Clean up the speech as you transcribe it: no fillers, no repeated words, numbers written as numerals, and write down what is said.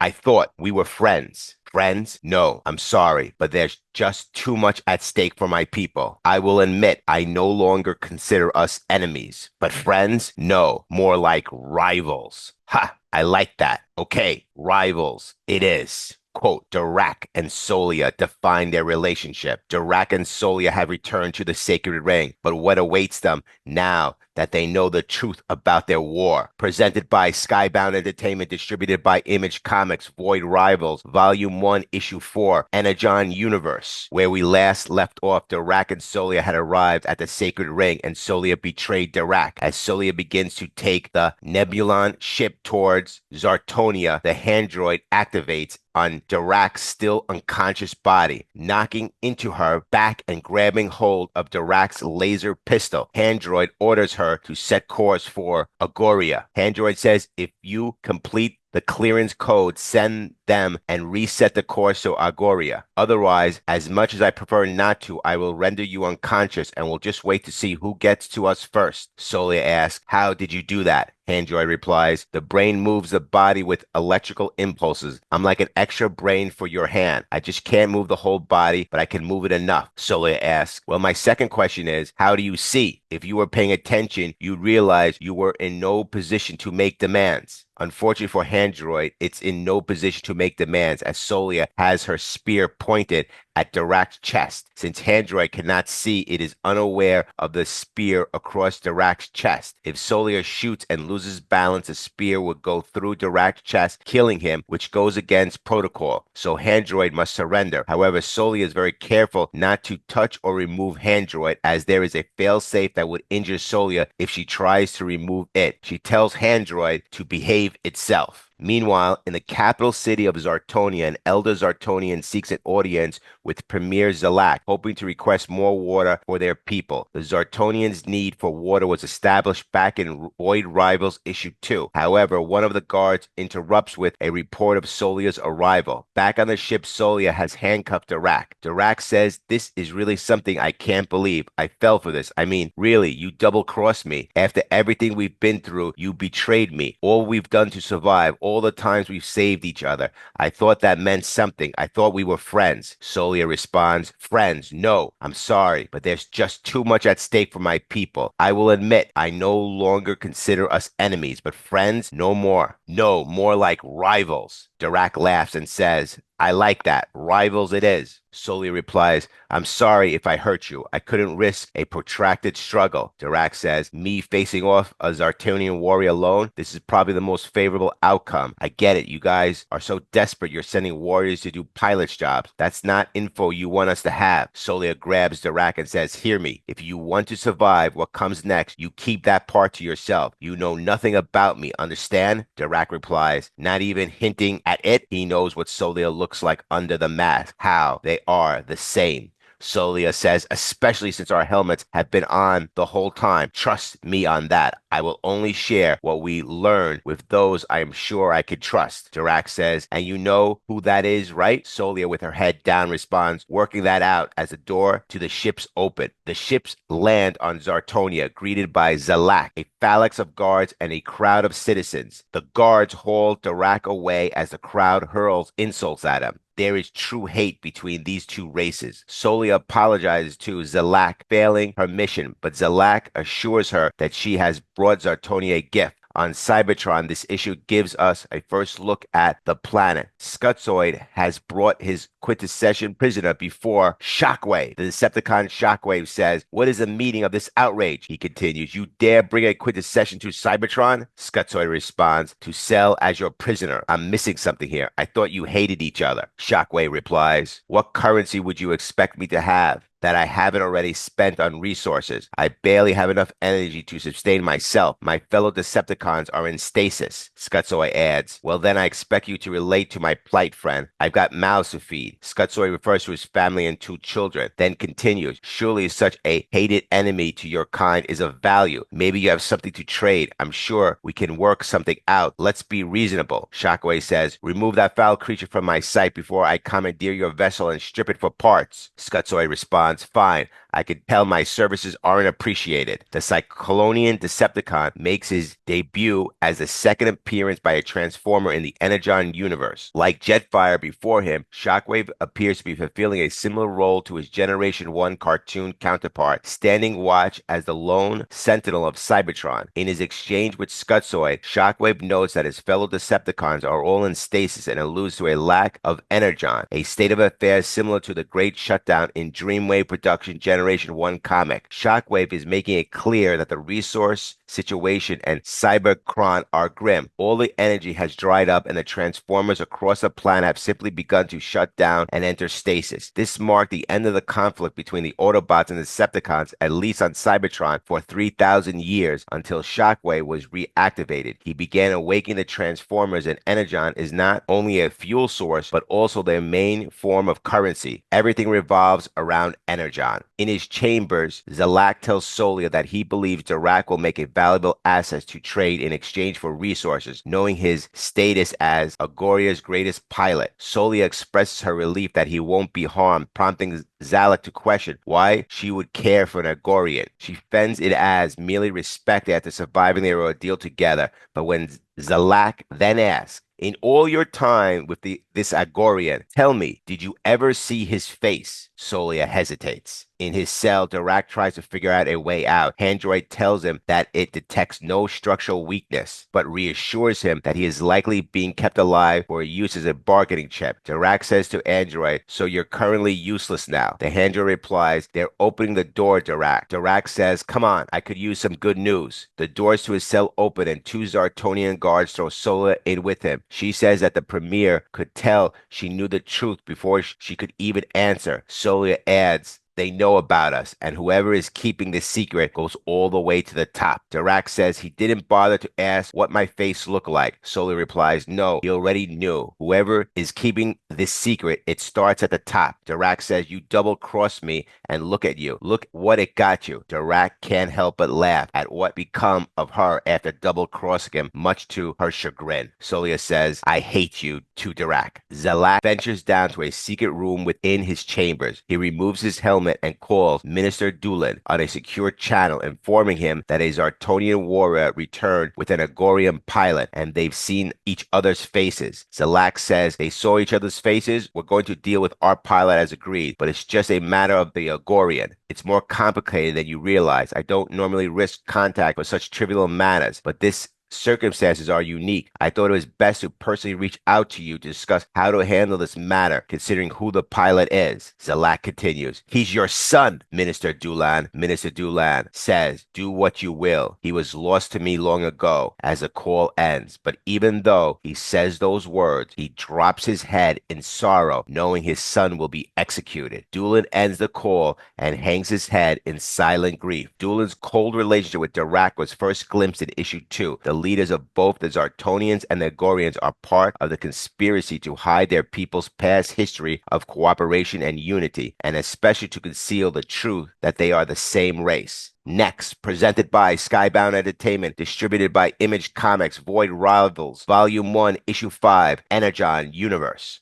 I thought we were friends. Friends? No, I'm sorry, but there's just too much at stake for my people. I will admit I no longer consider us enemies, but friends? No, more like rivals. Ha, I like that. Okay, rivals. It is. Quote, Dirac and Solia define their relationship. Dirac and Solia have returned to the Sacred Ring, but what awaits them now that they know the truth about their war? Presented by Skybound Entertainment, distributed by Image Comics, Void Rivals, Volume 1, Issue 4, Energon Universe. Where we last left off, Dirac and Solia had arrived at the Sacred Ring, and Solia betrayed Dirac. As Solia begins to take the Nebulon ship towards Zertonia, the Handroid activates on Dirac's still unconscious body, knocking into her back and grabbing hold of Dirac's laser pistol. Handroid orders her to set course for Agoria. Handroid says, if you complete the clearance code, send them and reset the course to Agoria. Otherwise, as much as I prefer not to, I will render you unconscious and will just wait to see who gets to us first. Solia asks, how did you do that? Handroid replies, the brain moves the body with electrical impulses. I'm like an extra brain for your hand. I just can't move the whole body, but I can move it enough. Solia asks, well, my second question is, how do you see? If you were paying attention, you'd realize you were in no position to make demands. Unfortunately for Handroid, it's in no position to make demands as Solia has her spear pointed at Dirac's chest. Since Handroid cannot see, it is unaware of the spear across Dirac's chest. If Solia shoots and loses balance, the spear would go through Dirac's chest, killing him, which goes against protocol. So Handroid must surrender. However, Solia is very careful not to touch or remove Handroid, as there is a failsafe that would injure Solia if she tries to remove it. She tells Handroid to behave itself. Meanwhile, in the capital city of Zertonia, an elder Zertonian seeks an audience with Premier Zalak, hoping to request more water for their people. The Zertonians' need for water was established back in Void Rivals Issue 2. However, one of the guards interrupts with a report of Solia's arrival. Back on the ship, Solia has handcuffed Dirac. Dirac says, this is really something I can't believe. I fell for this. I mean, really, you double-crossed me. After everything we've been through, you betrayed me. All we've done to survive, all the times we've saved each other. I thought that meant something. I thought we were friends. Solia responds, friends, no, I'm sorry, but there's just too much at stake for my people. I will admit I no longer consider us enemies, but friends, no more. No, more like rivals. Dirac laughs and says, I like that. Rivals it is. Solia replies, I'm sorry if I hurt you. I couldn't risk a protracted struggle. Dirac says, me facing off a Zertonian warrior alone? This is probably the most favorable outcome. I get it. You guys are so desperate you're sending warriors to do pilot's jobs. That's not info you want us to have. Solia grabs Dirac and says, hear me. If you want to survive what comes next, you keep that part to yourself. You know nothing about me, understand? Dirac replies, not even hinting at it. He knows what Solia looks like under the mask. How? They are the same. Solia says, especially since our helmets have been on the whole time. Trust me on that. I will only share what we learn with those I am sure I could trust. Dirac says, and you know who that is, right? Solia, with her head down, responds, working that out as the door to the ships open. The ships land on Zertonia, greeted by Zalak, a phalanx of guards, and a crowd of citizens. The guards haul Dirac away as the crowd hurls insults at him. There is true hate between these two races. Solia apologizes to Zalak, failing her mission, but Zalak assures her that she has brought Zertonia a gift. On Cybertron, this issue gives us a first look at the planet. Schizoid has brought his quintessential prisoner before Shockwave. The Decepticon Shockwave says, what is the meaning of this outrage? He continues, you dare bring a quintessential to Cybertron? Schizoid responds, to sell as your prisoner. I'm missing something here. I thought you hated each other. Shockwave replies, what currency would you expect me to have that I haven't already spent on resources? I barely have enough energy to sustain myself. My fellow Decepticons are in stasis. Schizoid adds, well, then I expect you to relate to my plight, friend. I've got mouths to feed. Schizoid refers to his family and 2 children, then continues, surely such a hated enemy to your kind is of value. Maybe you have something to trade. I'm sure we can work something out. Let's be reasonable. Shockwave says, remove that foul creature from my sight before I commandeer your vessel and strip it for parts. Schizoid responds, fine. I could tell my services aren't appreciated. The Cyclonian Decepticon makes his debut as the second appearance by a Transformer in the Energon Universe. Like Jetfire before him, Shockwave appears to be fulfilling a similar role to his Generation 1 cartoon counterpart, standing watch as the lone sentinel of Cybertron. In his exchange with Skutzoid, Shockwave notes that his fellow Decepticons are all in stasis and alludes to a lack of energon, a state of affairs similar to the Great Shutdown in Dreamwave Production Generation 1 comic. Shockwave is making it clear that the resource situation and Cybertron are grim. All the energy has dried up and the Transformers across the planet have simply begun to shut down and enter stasis. This marked the end of the conflict between the Autobots and the Decepticons, at least on Cybertron, for 3,000 years until Shockwave was reactivated. He began awakening the Transformers, and Energon is not only a fuel source, but also their main form of currency. Everything revolves around Energon. In his chambers, Zalak tells Zonia that he believes Dirac will make a valuable asset to trade in exchange for resources, knowing his status as Agorria's greatest pilot. Zonia expresses her relief that he won't be harmed, prompting Zalak to question why she would care for an Agorrian. She fends it as merely respect after surviving their ordeal together, but when Zalak then asks, in all your time with this Agorrian, tell me, did you ever see his face? Zonia hesitates. In his cell, Dirac tries to figure out a way out. Android tells him that it detects no structural weakness, but reassures him that he is likely being kept alive for use as a bargaining chip. Dirac says to Android, so you're currently useless now. The Android replies, they're opening the door, Dirac. Dirac says, come on, I could use some good news. The doors to his cell open and two Zertonian guards throw Zonia in with him. She says that the Premier could tell she knew the truth before she could even answer. Zonia adds, they know about us, and whoever is keeping this secret goes all the way to the top. Dirac says he didn't bother to ask what my face looked like. Zonia replies, no, he already knew. Whoever is keeping this secret, it starts at the top. Dirac says, you double-crossed me, and look at you. Look what it got you. Dirac can't help but laugh at what become of her after double-crossing him, much to her chagrin. Zonia says, I hate you, to Dirac. Zalak ventures down to a secret room within his chambers. He removes his helmet and calls Minister Doolin on a secure channel, informing him that a Zertonian warrior returned with an Agorrian pilot and they've seen each other's faces. Zalak says they saw each other's faces. We're going to deal with our pilot as agreed, but it's just a matter of the Agorrian. It's more complicated than you realize. I don't normally risk contact for such trivial matters, but this circumstances are unique. I thought it was best to personally reach out to you to discuss how to handle this matter, considering who the pilot is. Zalak continues. He's your son, Minister Doolin. Minister Doolin says, do what you will. He was lost to me long ago, as the call ends. But even though he says those words, he drops his head in sorrow, knowing his son will be executed. Doolin ends the call and hangs his head in silent grief. Doolin's cold relationship with Dirac was first glimpsed in issue 2. The leaders of both the Zertonians and the Agorrians are part of the conspiracy to hide their people's past history of cooperation and unity, and especially to conceal the truth that they are the same race. Next, presented by Skybound Entertainment, distributed by Image Comics, Void Rivals, Volume 1, Issue 5, Energon Universe.